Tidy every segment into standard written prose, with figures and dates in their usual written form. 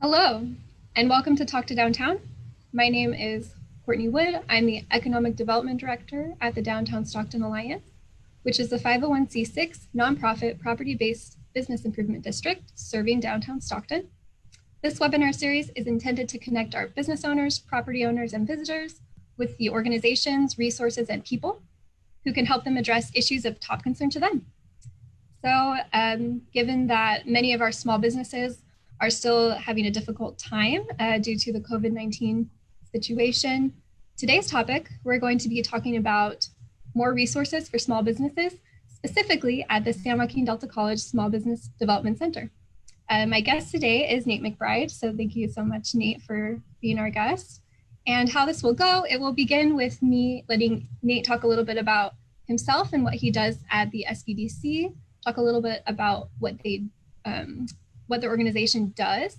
Hello, and welcome to Talk to Downtown. My name is Courtney Wood. I'm the Economic Development Director at the Downtown Stockton Alliance, which is the 501c6 nonprofit property-based business improvement district serving downtown Stockton. This webinar series is intended to connect our business owners, property owners, and visitors with the organizations, resources, and people who can help them address issues of top concern to them. So given that many of our small businesses are still having a difficult time due to the COVID-19 situation, today's topic, we're going to be talking about more resources for small businesses, specifically at the San Joaquin Delta College Small Business Development Center. My guest today is Nate McBride, so thank you so much, Nate, for being our guest. And how this will go, it will begin with me letting Nate talk a little bit about himself and what he does at the SBDC, talk a little bit about what the organization does.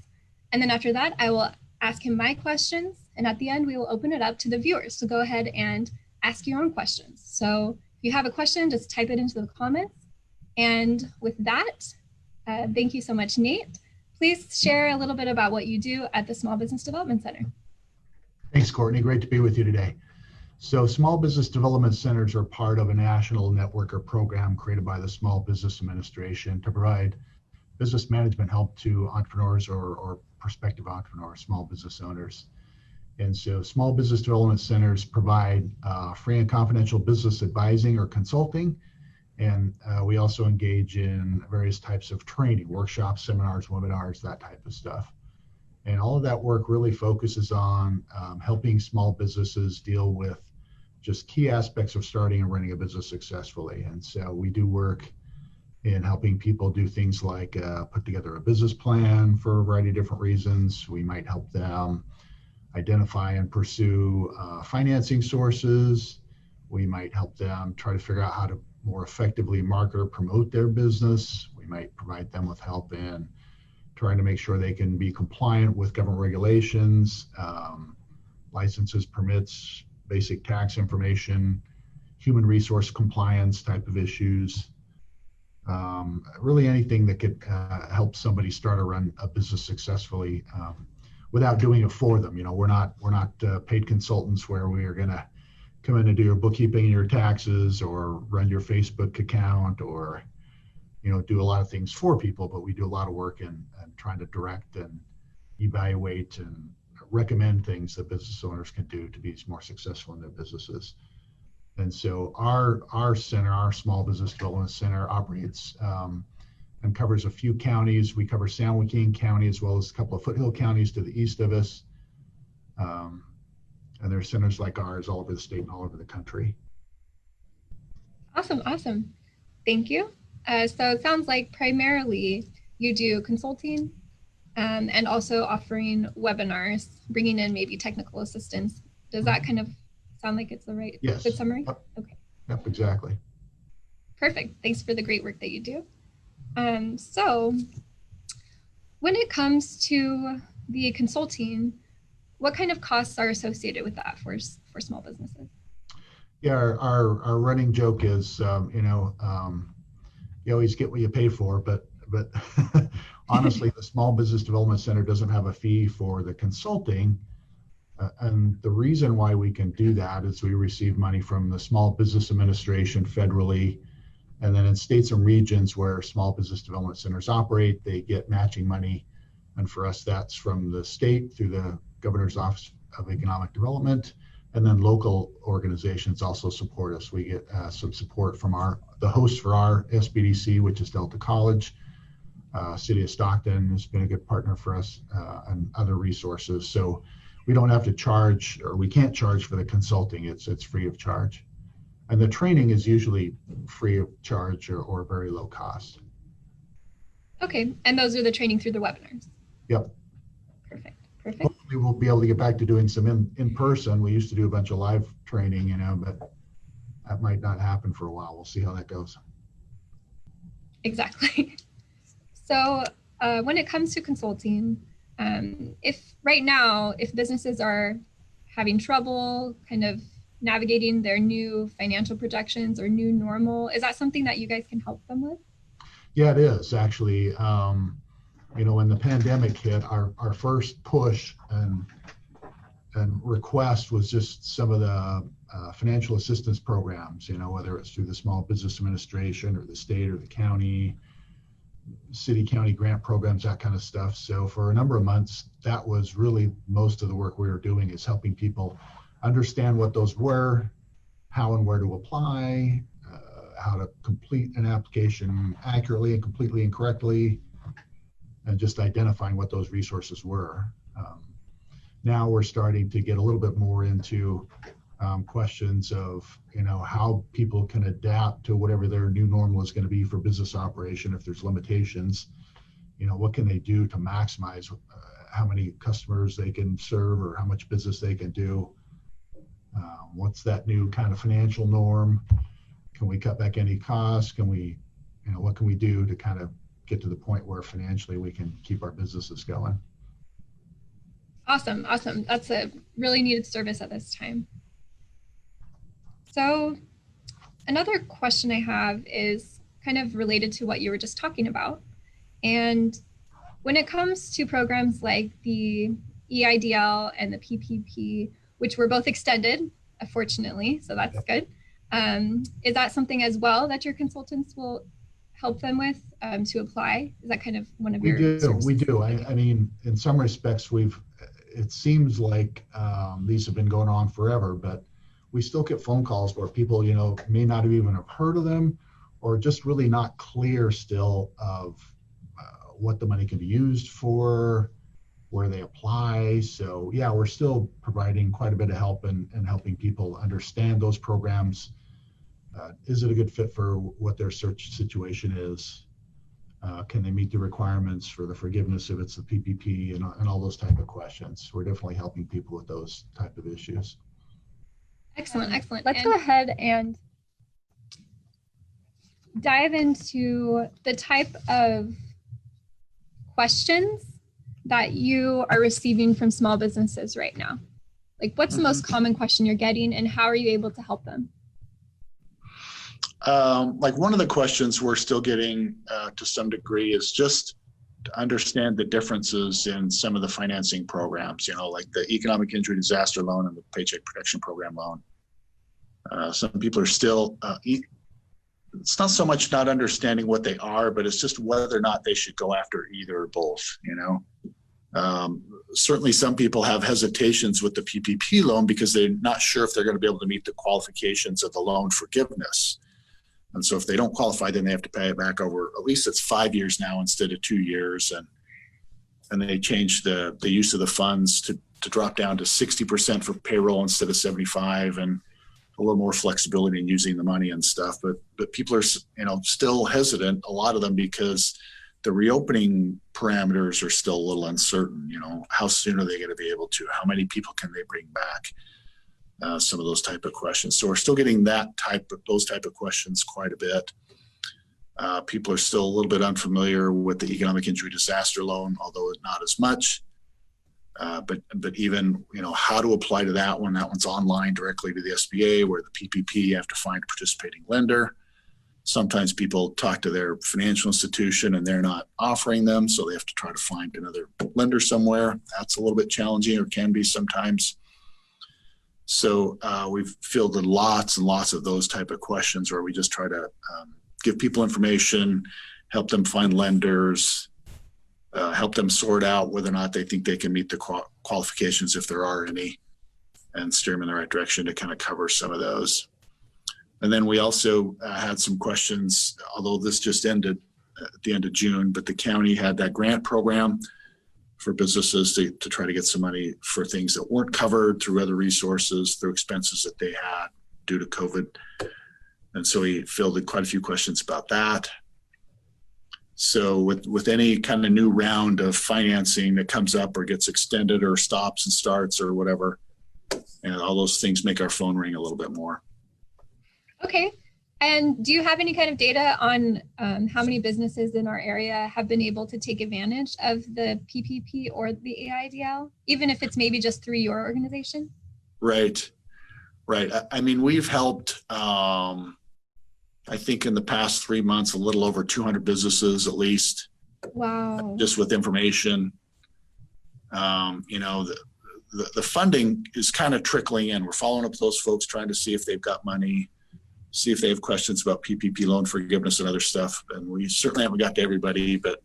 And then after that, I will ask him my questions. And at the end, we will open it up to the viewers. So go ahead and ask your own questions. So if you have a question, just type it into the comments. And with that, thank you so much, Nate. Please share a little bit about what you do at the Small Business Development Center. Thanks, Courtney. Great to be with you today. So Small Business Development Centers are part of a national network or program created by the Small Business Administration to provide business management help to entrepreneurs or prospective entrepreneurs, small business owners. And so Small Business Development Centers provide free and confidential business advising or consulting. And we also engage in various types of training, workshops, seminars, webinars, that type of stuff. And all of that work really focuses on helping small businesses deal with just key aspects of starting and running a business successfully. And so we do work in helping people do things like put together a business plan for a variety of different reasons. We might help them identify and pursue financing sources. We might help them try to figure out how to more effectively market or promote their business. We might provide them with help in trying to make sure they can be compliant with government regulations, licenses, permits, basic tax information, human resource compliance type of issues. Really anything that could help somebody start or run a business successfully without doing it for them. You know, we're not paid consultants where we are going to come in and do your bookkeeping and your taxes or run your Facebook account or, you know, do a lot of things for people, but we do a lot of work in trying to direct and evaluate and recommend things that business owners can do to be more successful in their businesses. And so our center, our Small Business Development Center, operates and covers a few counties. We cover San Joaquin County as well as a couple of foothill counties to the east of us. And there are centers like ours all over the state and all over the country. Awesome, awesome. Thank you. So it sounds like primarily you do consulting and also offering webinars, bringing in maybe technical assistance. Does that kind of sound like it's the right good summary? Yep. Okay. Yep, exactly. Perfect. Thanks for the great work that you do. So when it comes to the consulting, what kind of costs are associated with that for small businesses? Yeah, our running joke is, you always get what you pay for, but honestly, the Small Business Development Center doesn't have a fee for the consulting. And the reason why we can do that is we receive money from the Small Business Administration federally, and then in states and regions where Small Business Development Centers operate, they get matching money. And for us, that's from the state through the Governor's Office of Economic Development, and then local organizations also support us. We get some support from the host for our SBDC, which is Delta College. City of Stockton has been a good partner for us, and other resources. So we don't have to charge, or we can't charge for the consulting. It's free of charge. And the training is usually free of charge or very low cost. Okay, and those are the training through the webinars? Yep. Perfect. Hopefully we'll be able to get back to doing some in person. We used to do a bunch of live training, but that might not happen for a while. We'll see how that goes. Exactly. So when it comes to consulting, if businesses are having trouble kind of navigating their new financial projections or new normal, is that something that you guys can help them with? Yeah, it is actually. when the pandemic hit, our first push and request was just some of the financial assistance programs, whether it's through the Small Business Administration or the state or the county, city county grant programs, that kind of stuff. So for a number of months, that was really most of the work we were doing, is helping people understand what those were, how and where to apply, how to complete an application accurately and completely and correctly, and just identifying what those resources were. Now we're starting to get a little bit more into questions of, how people can adapt to whatever their new normal is going to be for business operation. If there's limitations, what can they do to maximize how many customers they can serve or how much business they can do? What's that new kind of financial norm? Can we cut back any costs? Can we, what can we do to kind of get to the point where financially we can keep our businesses going? Awesome. That's a really needed service at this time. So another question I have is kind of related to what you were just talking about. And when it comes to programs like the EIDL and the PPP, which were both extended, fortunately, so that's good. Is that something as well that your consultants will help them with to apply? Is that kind of one of your services? We do. I mean, in some respects, it seems like these have been going on forever, but we still get phone calls where people, may not have even have heard of them, or just really not clear still of what the money can be used for, where they apply. So yeah, we're still providing quite a bit of help and helping people understand those programs. Is it a good fit for what their search situation is? Can they meet the requirements for the forgiveness if it's the PPP and all those type of questions? We're definitely helping people with those type of issues. Excellent. Let's go ahead and dive into the type of questions that you are receiving from small businesses right now. Like, what's the most common question you're getting, and how are you able to help them? Like, one of the questions we're still getting to some degree is just to understand the differences in some of the financing programs, like the economic injury disaster loan and the paycheck protection program loan. Some people are still, it's not so much not understanding what they are, but it's just whether or not they should go after either or both, Certainly some people have hesitations with the PPP loan because they're not sure if they're going to be able to meet the qualifications of the loan forgiveness. And so if they don't qualify, then they have to pay it back over, at least it's 5 years now instead of 2 years. And they changed the use of the funds to drop down to 60% for payroll instead of 75, and a little more flexibility in using the money and stuff. But people are, still hesitant, a lot of them, because the reopening parameters are still a little uncertain. How soon are they going to be able to? How many people can they bring back? Some of those type of questions. So we're still getting those type of questions quite a bit. People are still a little bit unfamiliar with the economic injury disaster loan, although not as much. But even, how to apply to that one. That one's online directly to the SBA, where the PPP, you have to find a participating lender. Sometimes people talk to their financial institution and they're not offering them, so they have to try to find another lender somewhere. That's a little bit challenging, or can be sometimes. So we've fielded lots and lots of those type of questions where we just try to give people information, help them find lenders, help them sort out whether or not they think they can meet the qualifications, if there are any, and steer them in the right direction to kind of cover some of those. And then we also had some questions, although this just ended at the end of June, but the county had that grant program for businesses to try to get some money for things that weren't covered through other resources, through expenses that they had due to COVID. And so we fielded quite a few questions about that. So with any kind of new round of financing that comes up or gets extended or stops and starts or whatever, and all those things make our phone ring a little bit more. Okay. And do you have any kind of data on how many businesses in our area have been able to take advantage of the PPP or the EIDL, even if it's maybe just through your organization? Right. I mean, we've helped, I think in the past 3 months, a little over 200 businesses at least. Wow. just with information. The funding is kind of trickling in. We're following up with those folks, trying to see if they've got money, see if they have questions about PPP loan forgiveness and other stuff. And we certainly haven't got to everybody, but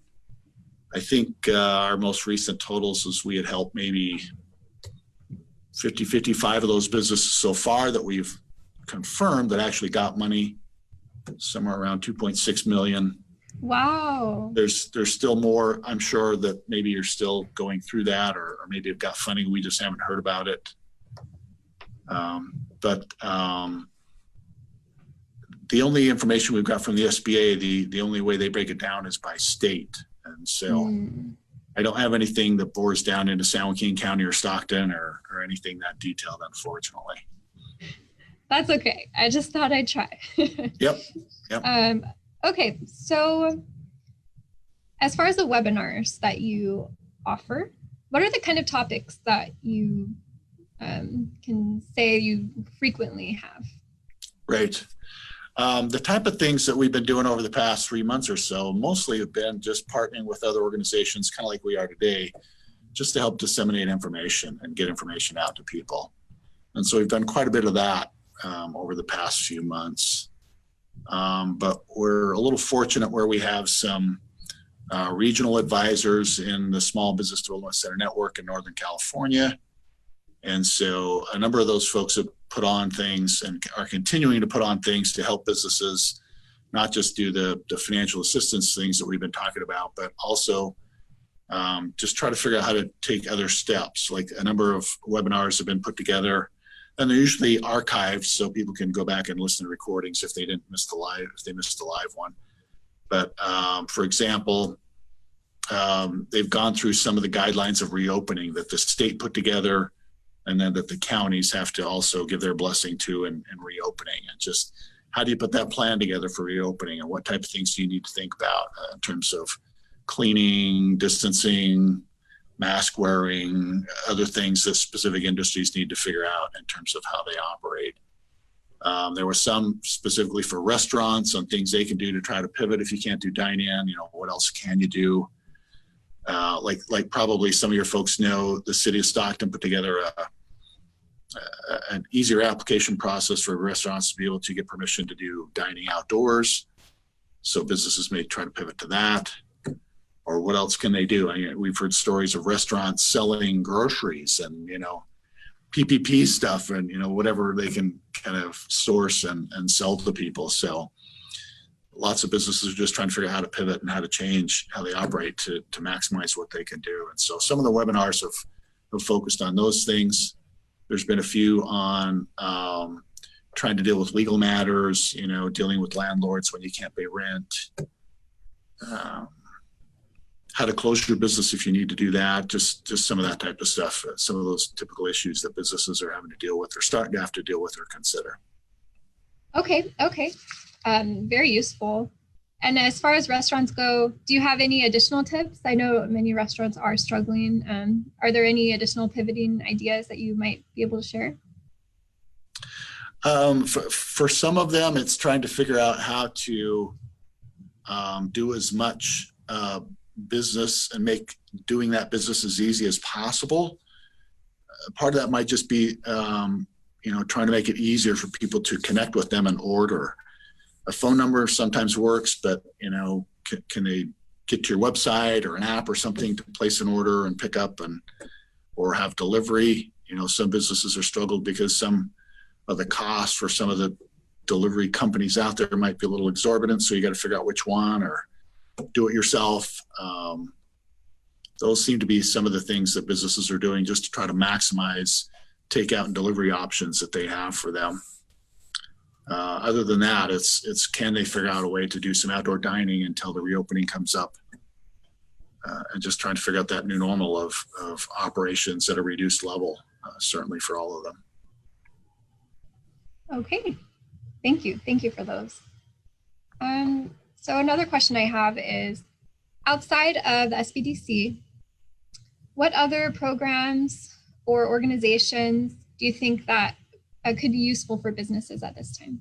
I think our most recent totals is we had helped maybe 55 of those businesses so far that we've confirmed that actually got money, somewhere around 2.6 million. Wow. There's still more. I'm sure that maybe you're still going through that, or maybe you've got funding. We just haven't heard about it. But the only information we've got from the SBA, the only way they break it down is by state. And so I don't have anything that bores down into San Joaquin County or Stockton or anything that detailed, unfortunately. That's okay. I just thought I'd try. Yep. Okay, so as far as the webinars that you offer, what are the kind of topics that you can say you frequently have? Right. The type of things that we've been doing over the past 3 months or so mostly have been just partnering with other organizations, kind of like we are today, just to help disseminate information and get information out to people. And so we've done quite a bit of that over the past few months. But we're a little fortunate where we have some regional advisors in the Small Business Development Center Network in Northern California. And so a number of those folks have put on things and are continuing to put on things to help businesses not just do the financial assistance things that we've been talking about, but also just try to figure out how to take other steps. Like a number of webinars have been put together, and they're usually archived so people can go back and listen to recordings if they missed the live one. But for example, they've gone through some of the guidelines of reopening that the state put together, and then that the counties have to also give their blessing to in reopening. And just how do you put that plan together for reopening, and what type of things do you need to think about in terms of cleaning, distancing, mask wearing, other things that specific industries need to figure out in terms of how they operate. There were some specifically for restaurants on things they can do to try to pivot if you can't do dine-in. What else can you do? Like probably some of your folks know, the city of Stockton put together an easier application process for restaurants to be able to get permission to do dining outdoors. So businesses may try to pivot to that. Or what else can they do? We've heard stories of restaurants selling groceries and, PPP stuff and, whatever they can kind of source and sell to people. So lots of businesses are just trying to figure out how to pivot and how to change how they operate to maximize what they can do. And so some of the webinars have focused on those things. There's been a few on trying to deal with legal matters, dealing with landlords when you can't pay rent. How to close your business if you need to do that, just some of that type of stuff, some of those typical issues that businesses are having to deal with or starting to have to deal with or consider. Okay. Very useful. And as far as restaurants go, do you have any additional tips? I know many restaurants are struggling. Are there any additional pivoting ideas that you might be able to share? For some of them, it's trying to figure out how to do as much business and make doing that business as easy as possible. Part of that might just be, trying to make it easier for people to connect with them and order. A phone number sometimes works, but, can they get to your website or an app or something to place an order and pick up or have delivery? Some businesses are struggled because some of the costs for some of the delivery companies out there might be a little exorbitant. So you got to figure out which one or do it yourself. Those seem to be some of the things that businesses are doing just to try to maximize takeout and delivery options that they have for them. Other than that, it's can they figure out a way to do some outdoor dining until the reopening comes up, and just trying to figure out that new normal of operations at a reduced level, certainly for all of them. Okay, thank you for those. So another question I have is, outside of the SBDC, what other programs or organizations do you think that could be useful for businesses at this time?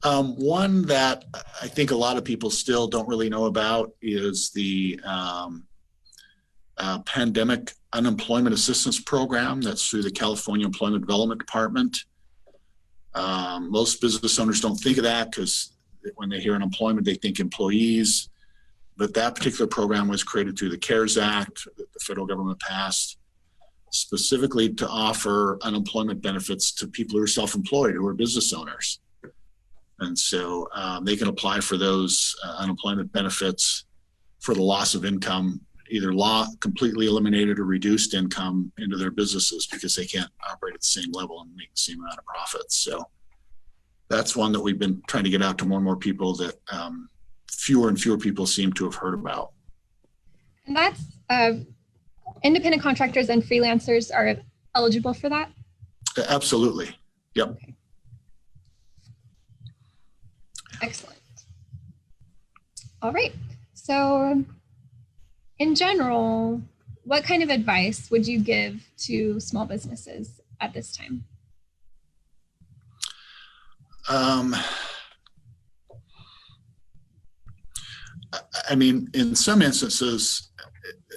One that I think a lot of people still don't really know about is the Pandemic Unemployment Assistance Program that's through the California Employment Development Department. Most business owners don't think of that because when they hear unemployment, they think employees. But that particular program was created through the CARES Act that the federal government passed, specifically to offer unemployment benefits to people who are self-employed, who are business owners. And so they can apply for those unemployment benefits for the loss of income, either completely eliminated or reduced income into their businesses because they can't operate at the same level and make the same amount of profits. So that's one that we've been trying to get out to more and more people that fewer and fewer people seem to have heard about. And that's independent contractors and freelancers are eligible for that? Absolutely. Yep. Okay. Excellent. All right. So in general, what kind of advice would you give to small businesses at this time? I mean, in some instances,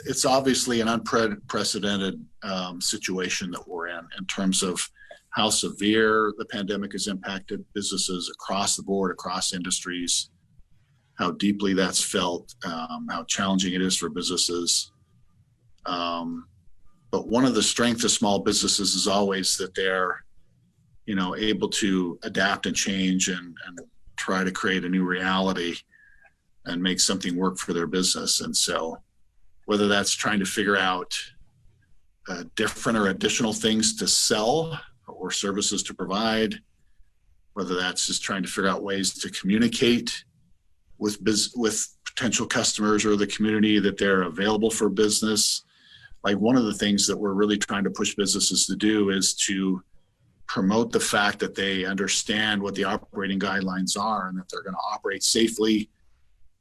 it's obviously an unprecedented situation that we're in terms of how severe the pandemic has impacted businesses across the board, across industries, how deeply that's felt, how challenging it is for businesses. But one of the strengths of small businesses is always that they're, able to adapt and change and try to create a new reality and make something work for their business. And so whether that's trying to figure out different or additional things to sell or services to provide, whether that's just trying to figure out ways to communicate with potential customers or the community that they're available for business. Like one of the things that we're really trying to push businesses to do is to promote the fact that they understand what the operating guidelines are and that they're going to operate safely,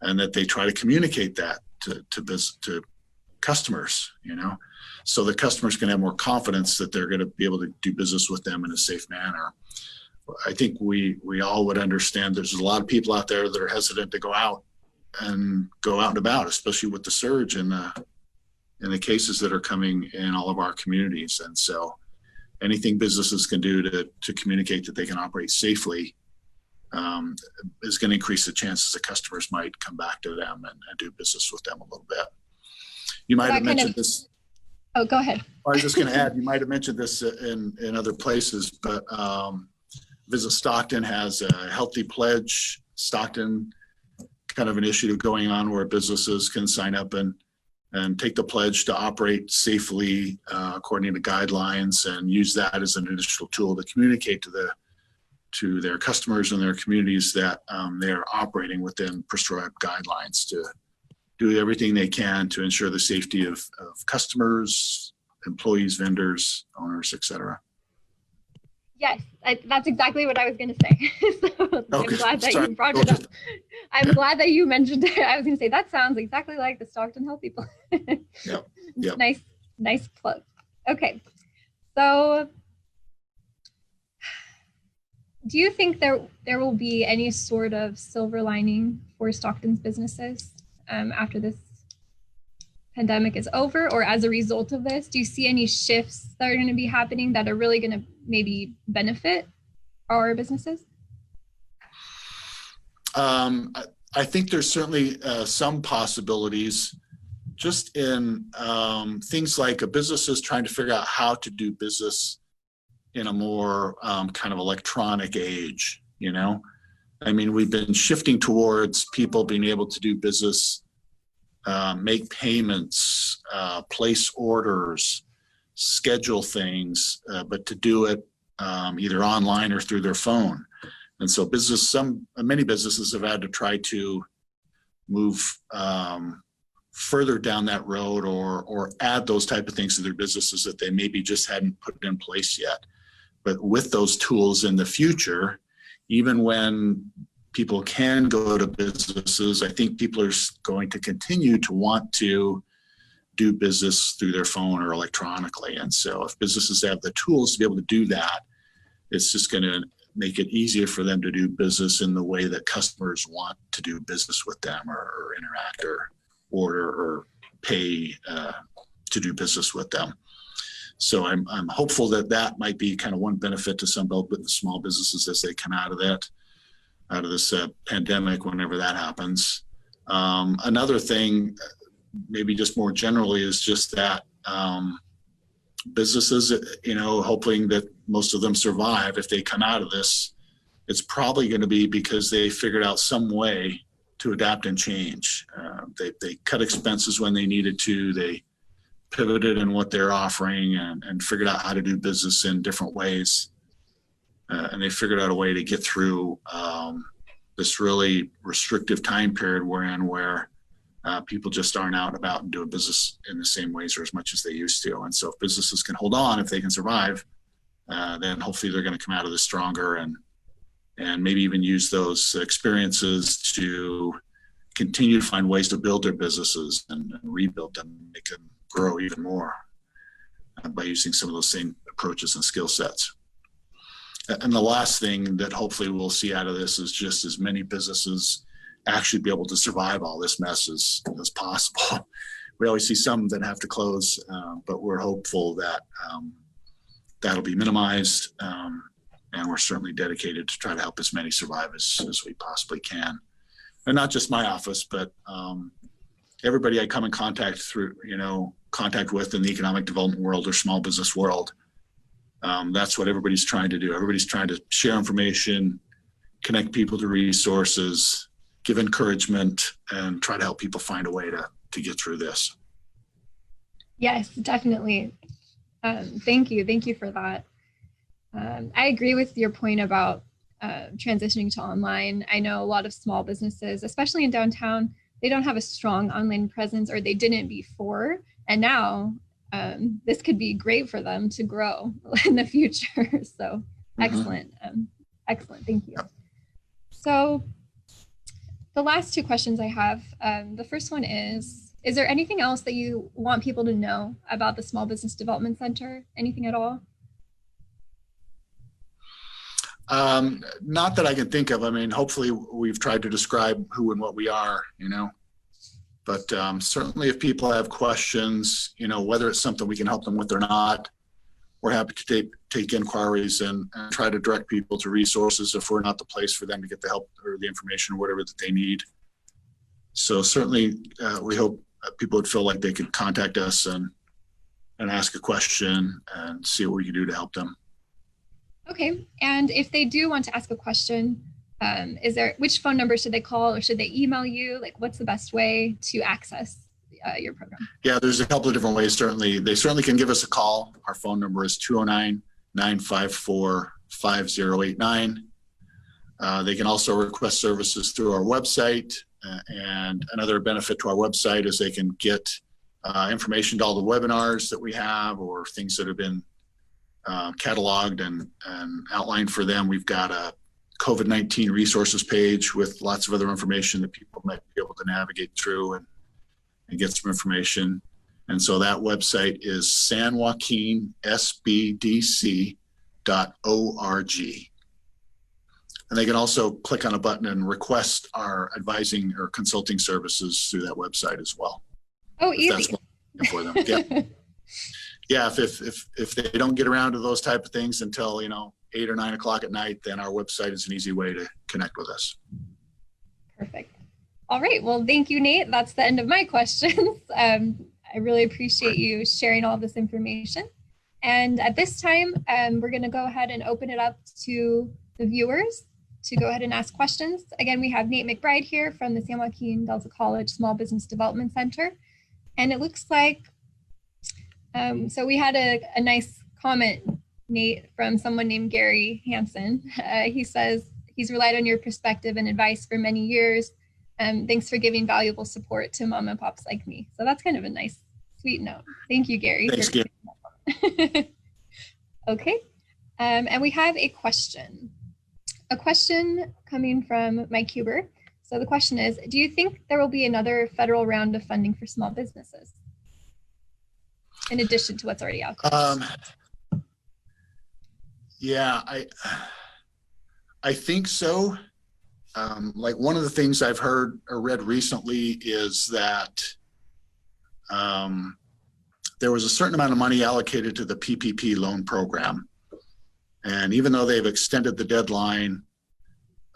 and that they try to communicate that to customers, so the customers can have more confidence that they're going to be able to do business with them in a safe manner. I think we all would understand there's a lot of people out there that are hesitant to go out and about, especially with the surge in the cases that are coming in all of our communities. And so anything businesses can do to communicate that they can operate safely is going to increase the chances that customers might come back to them and do business with them a little bit. You might have mentioned this. Oh, go ahead. I was just going to add, you might have mentioned this in other places, but Visit Stockton has a Healthy Pledge Stockton kind of initiative going on where businesses can sign up and take the pledge to operate safely according to guidelines and use that as an additional tool to communicate to their customers and their communities that they're operating within prescribed guidelines to do everything they can to ensure the safety of customers, employees, vendors, owners, et cetera. Yes, that's exactly what I was going to say. So Okay. I'm glad that you brought it up. I'm glad that you mentioned it. I was going to say that sounds exactly like the Stockton Healthy Pledge. Yep. Nice plug. Okay, so do you think there will be any sort of silver lining for Stockton's businesses after this pandemic is over, or as a result of this? Do you see any shifts that are going to be happening that are really going to maybe benefit our businesses? I think there's certainly some possibilities just in things like a business is trying to figure out how to do business in a more kind of electronic age, I mean, we've been shifting towards people being able to do business, make payments, place orders, schedule things, but to do it either online or through their phone. And so many businesses have had to try to move further down that road or add those type of things to their businesses that they maybe just hadn't put in place yet. But with those tools in the future, even when people can go to businesses, I think people are going to continue to want to do business through their phone or electronically. And so if businesses have the tools to be able to do that, it's just going to make it easier for them to do business in the way that customers want to do business with them, or interact, or order, or pay to do business with them. So I'm hopeful that that might be kind of one benefit to some small businesses as they come out of this pandemic, whenever that happens. Another thing, maybe just more generally, is just that businesses, hoping that most of them survive. If they come out of this, it's probably going to be because they figured out some way to adapt and change. They cut expenses when they needed to. They pivoted in what they're offering, and figured out how to do business in different ways. And they figured out a way to get through this really restrictive time period where people just aren't out and about and doing business in the same ways or as much as they used to. And so if businesses can hold on, if they can survive, then hopefully they're going to come out of this stronger, and maybe even use those experiences to continue to find ways to build their businesses and rebuild them, make them grow even more by using some of those same approaches and skill sets. And the last thing that hopefully we'll see out of this is just as many businesses actually be able to survive all this mess as possible. We always see some that have to close, but we're hopeful that that'll be minimized, and we're certainly dedicated to try to help as many survive as we possibly can. And not just my office, but everybody I come in contact with in the economic development world or small business world. That's what everybody's trying to do. Everybody's trying to share information, connect people to resources, give encouragement, and try to help people find a way to get through this. Yes, definitely. Thank you for that. I agree with your point about transitioning to online. I know a lot of small businesses, especially in downtown, they don't have a strong online presence, or they didn't before. And now this could be great for them to grow in the future. So excellent. Excellent. Thank you. So the last two questions I have, the first one is there anything else that you want people to know about the Small Business Development Center? Anything at all? Not that I can think of. I mean, hopefully we've tried to describe who and what we are, but certainly if people have questions, whether it's something we can help them with or not, we're happy to take inquiries and try to direct people to resources if we're not the place for them to get the help or the information or whatever that they need. So certainly we hope people would feel like they could contact us and ask a question and see what we can do to help them. Okay, and if they do want to ask a question, which phone number should they call, or should they email you? Like, what's the best way to access your program? Yeah, there's a couple of different ways. They certainly can give us a call. Our phone number is 209-954-5089. They can also request services through our website. And another benefit to our website is they can get information to all the webinars that we have, or things that have been cataloged and outlined for them. We've got a COVID-19 resources page with lots of other information that people might be able to navigate through and get some information. And so that website is sanjoaquinsbdc.org. And they can also click on a button and request our advising or consulting services through that website as well. Oh, easy. That's for them. Yeah. Yeah, if they don't get around to those type of things until 8 or 9 o'clock at night, then our website is an easy way to connect with us. Perfect. All right. Well, thank you, Nate. That's the end of my questions. I really appreciate you sharing all this information. And at this time, we're going to go ahead and open it up to the viewers to go ahead and ask questions. Again, we have Nate McBride here from the San Joaquin Delta College Small Business Development Center. And it looks like so we had a nice comment, Nate, from someone named Gary Hansen. He says he's relied on your perspective and advice for many years. Thanks for giving valuable support to mom and pops like me. So that's kind of a nice, sweet note. Thank you, Gary. Thanks, Gary. Okay. And we have a question coming from Mike Huber. So the question is, do you think there will be another federal round of funding for small businesses, in addition to what's already out there? Yeah, I think so. Like one of the things I've heard or read recently is that there was a certain amount of money allocated to the PPP loan program. And even though they've extended the deadline,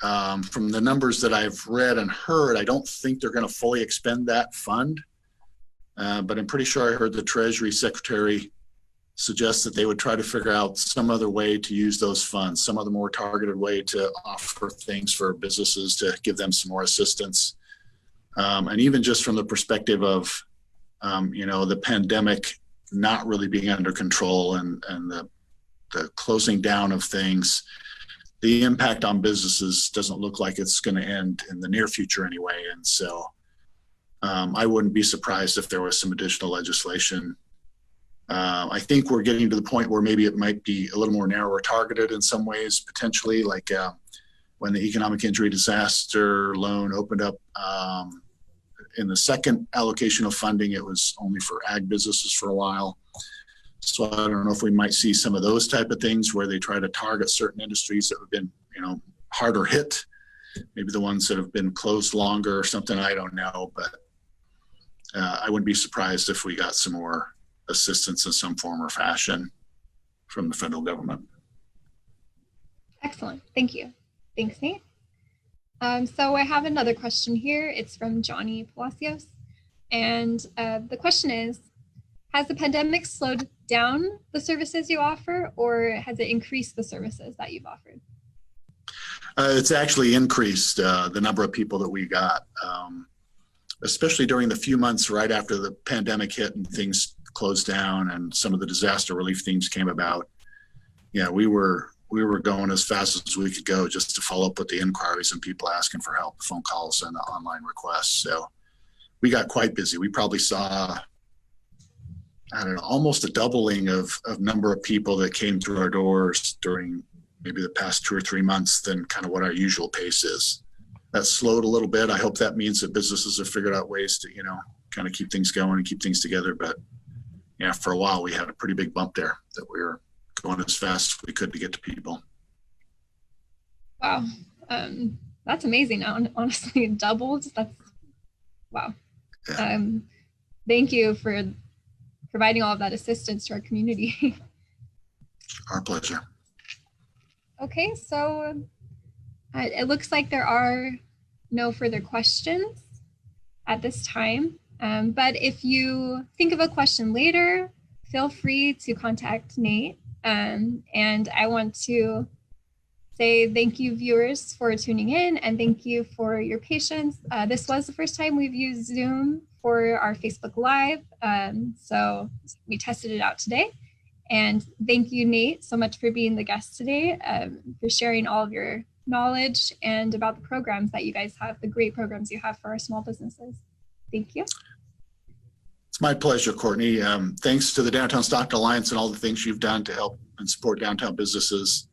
from the numbers that I've read and heard, I don't think they're going to fully expend that fund. But I'm pretty sure I heard the Treasury Secretary suggest that they would try to figure out some other way to use those funds, some other more targeted way to offer things for businesses to give them some more assistance. And even just from the perspective of, the pandemic not really being under control and the closing down of things, the impact on businesses doesn't look like it's going to end in the near future anyway. And so I wouldn't be surprised if there was some additional legislation. I think we're getting to the point where maybe it might be a little more narrower targeted in some ways, potentially, like when the economic injury disaster loan opened up in the second allocation of funding, it was only for ag businesses for a while. So I don't know if we might see some of those type of things where they try to target certain industries that have been, harder hit, maybe the ones that have been closed longer or something, I don't know, but I wouldn't be surprised if we got some more assistance in some form or fashion from the federal government. Excellent. Thank you. Thanks, Nate. So I have another question here. It's from Johnny Palacios. And the question is, has the pandemic slowed down the services you offer, or has it increased the services that you've offered? It's actually increased the number of people that we got, especially during the few months right after the pandemic hit and things closed down and some of the disaster relief things came about. Yeah, we were going as fast as we could go just to follow up with the inquiries and people asking for help, phone calls and the online requests. So we got quite busy. We probably saw, almost a doubling of number of people that came through our doors during maybe the past 2 or 3 months than kind of what our usual pace is. That slowed a little bit. I hope that means that businesses have figured out ways to, kind of keep things going and keep things together. But yeah, for a while we had a pretty big bump there that we were going as fast as we could to get to people. Wow. That's amazing. Honestly, it doubled. That's wow. Yeah. Thank you for providing all of that assistance to our community. Our pleasure. Okay, so it looks like there are no further questions at this time. But if you think of a question later, feel free to contact Nate. And I want to say thank you, viewers, for tuning in, and thank you for your patience. This was the first time we've used Zoom for our Facebook Live, so we tested it out today. And thank you, Nate, so much for being the guest today, for sharing all of your knowledge and about the programs that you guys have, the great programs you have for our small businesses. Thank you. It's my pleasure, Courtney. Thanks to the Downtown Stockton Alliance and all the things you've done to help and support downtown businesses.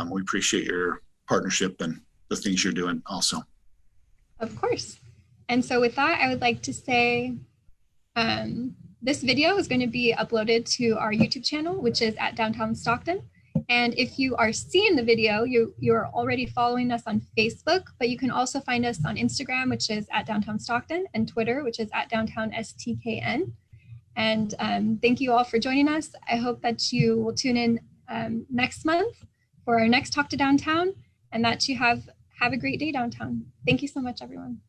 We appreciate your partnership and the things you're doing also. Of course. And so with that, I would like to say this video is going to be uploaded to our YouTube channel, which is at Downtown Stockton. And if you are seeing the video, you're already following us on Facebook, but you can also find us on Instagram, which is at Downtown Stockton, and Twitter, which is at Downtown STKN. And thank you all for joining us. I hope that you will tune in next month for our next Talk to Downtown, and that you have a great day downtown. Thank you so much, everyone.